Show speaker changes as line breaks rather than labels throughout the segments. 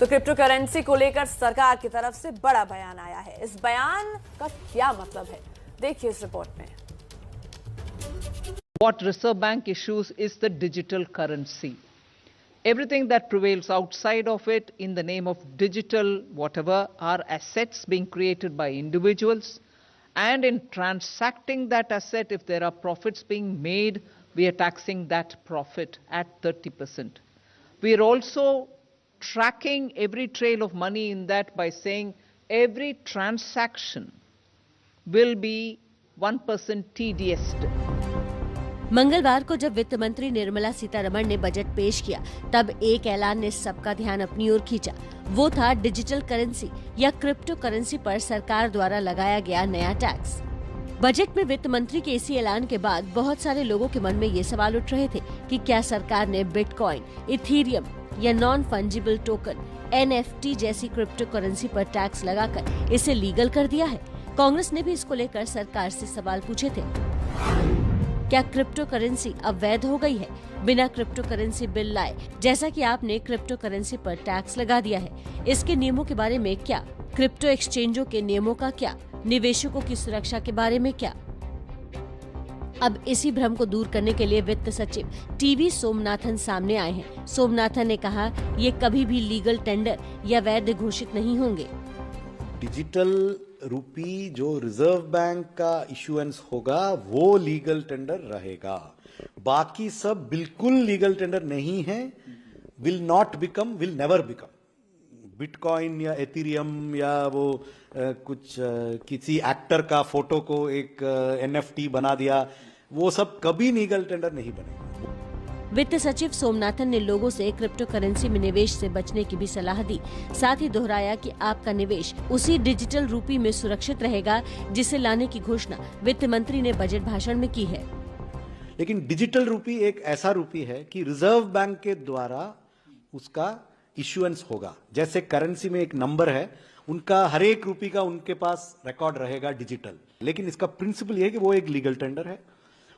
तो crypto currency को लेकर सरकार की तरफ से बड़ा बयान आया है। इस बयान का क्या मतलब है, देखिए इस रिपोर्ट में।
What Reserve Bank issues is the digital currency. Everything that prevails outside of it in the name of digital whatever are assets being created by individuals, and in transacting that asset, if there are profits being made, we are taxing that profit at 30%. We are also tracking every trail of money in that by saying every transaction will be 1% TDS'd.
मंगलवार को जब वित्त मंत्री निर्मला सीतारमण ने budget पेश किया, तब एक ऐलान ने सबका ध्यान अपनी ओर खींचा। वो था डिजिटल करेंसी या क्रिप्टो करेंसी पर सरकार द्वारा लगाया गया नया टैक्स। बजट में वित्त मंत्री के इसी ऐलान के बाद बहुत सारे लोगों के मन में ये सवाल उठ रहे थे कि क्या सरकार ने बिटकॉइन, इथेरियम या नॉन फंजिबल टोकन NFT जैसी क्रिप्टो करेंसी पर टैक्स लगाकर इसे लीगल कर दिया है। कांग्रेस ने भी इसको लेकर सरकार से सवाल पूछे थे। क्या क्रिप्टो करेंसी अब वैध हो गई है बिना क्रिप्टो करेंसी बिल लाए, जैसा कि आपने क्रिप्टो करेंसी पर टैक्स लगा दिया है? इसके नियमों के बारे में क्या? क्रिप्टो एक्सचेंजों के नियमों का क्या? निवेशकों की सुरक्षा के बारे में क्या? अब इसी भ्रम को दूर करने के लिए वित्त सचिव टीवी सोमनाथन सामने आए हैं। सोमनाथन ने कहा, ये कभी भी लीगल टेंडर या वैध घोषित नहीं होंगे।
डिजिटल रूपी जो रिजर्व बैंक का इशुएंस होगा वो लीगल टेंडर रहेगा, बाकी सब बिल्कुल लीगल टेंडर नहीं है, will not become, will never become. Bitcoin या एथेरियम या वो कुछ किसी एक्टर का फोटो को एक NFT बना दिया, वो सब कभी लीगल टेंडर नहीं बनेगा।
वित्त सचिव सोमनाथन ने लोगों से क्रिप्टो करेंसी में निवेश से बचने की भी सलाह दी। साथ ही दोहराया कि आपका निवेश उसी डिजिटल रूपी में सुरक्षित रहेगा जिसे लाने की घोषणा वित्त मंत्री ने बजट भाषण में की है।
लेकिन डिजिटल रूपी एक ऐसा रूपी है कि रिजर्व बैंक के द्वारा उसका इशुएंस होगा। जैसे करेंसी में एक नंबर है, उनका हर एक रूपी का उनके पास रिकॉर्ड रहेगा डिजिटल। लेकिन इसका प्रिंसिपल ये है कि वो एक लीगल टेंडर है,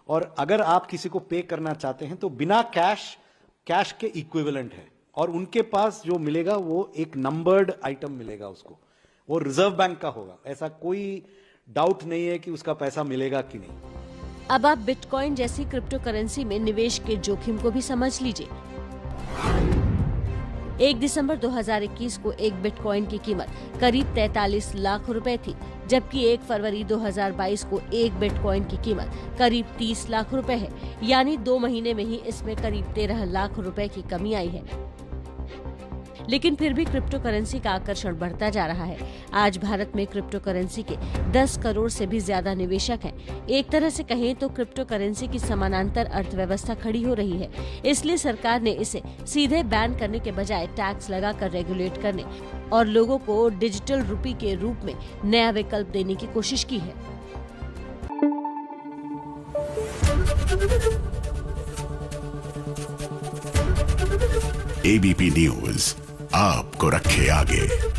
और अगर आप किसी को पे करना चाहते हैं तो बिना कैश के इक्विवेलेंट है, और उनके पास जो मिलेगा वो एक नंबर्ड आइटम मिलेगा, उसको वो रिजर्व बैंक का होगा। ऐसा कोई डाउट नहीं है कि उसका पैसा मिलेगा कि नहीं।
अब आप बिटकॉइन जैसी क्रिप्टो करेंसी में निवेश के जोखिम को भी समझ लीजिए। 1 दिसंबर 2021 को एक बिटकॉइन की कीमत करीब 43 लाख रुपए थी, जबकि 1 फरवरी 2022 को एक बिटकॉइन की कीमत करीब 30 लाख रुपए है। यानी 2 महीने में ही इसमें करीब 13 लाख रुपए की कमी आई है। लेकिन फिर भी क्रिप्टो करेंसी का आकर्षण बढ़ता जा रहा है। आज भारत में क्रिप्टो करेंसी के 10 करोड़ से भी ज्यादा निवेशक हैं। एक तरह से कहें तो क्रिप्टो करेंसी की समानांतर अर्थव्यवस्था खड़ी हो रही है। इसलिए सरकार ने इसे सीधे बैन करने के बजाय टैक्स लगाकर रेगुलेट करने और लोगों को डिजिटल रूपी के रूप में नया विकल्प देने की कोशिश की है।
ABP न्यूज आपको रखे आगे।